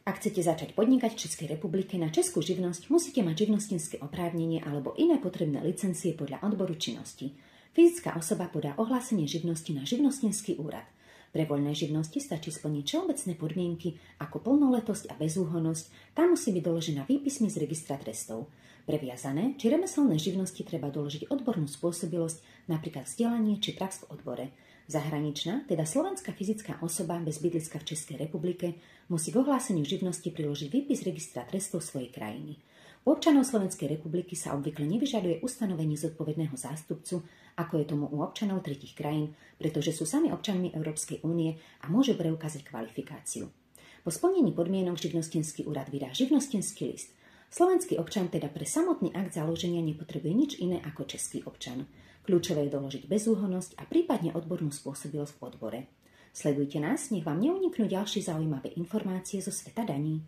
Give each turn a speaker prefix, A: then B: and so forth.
A: Ak chcete začať podnikať v Českej republike na českú živnosť, musíte mať živnostenské oprávnenie alebo iné potrebné licencie podľa odboru činnosti. Fyzická osoba podá ohlásenie živnosti na živnostenský úrad. Pre voľné živnosti stačí splniť všeobecné podmienky ako plnoletosť a bezúhonnosť, tam musí byť doložená výpismi z registra trestov. Pre viazané či remeselné živnosti treba doložiť odbornú spôsobilosť, napríklad vzdelanie či prax v odbore. Zahraničná, teda slovenská fyzická osoba bez bydliska v Českej republike, musí k ohláseniu živnosti priložiť výpis registra trestov svojej krajiny. U občanov Slovenskej republiky sa obvykle nevyžaduje ustanovenie zodpovedného zástupcu, ako je tomu u občanov tretích krajín, pretože sú sami občanmi Európskej únie a môžu preukázať kvalifikáciu. Po splnení podmienok živnostenský úrad vydá živnostenský list. Slovenský občan teda pre samotný akt založenia nepotrebuje nič iné ako český občan. Kľúčové je doložiť bezúhonnosť a prípadne odbornú spôsobilosť v odbore. Sledujte nás, nech vám neuniknú ďalšie zaujímavé informácie zo sveta daní.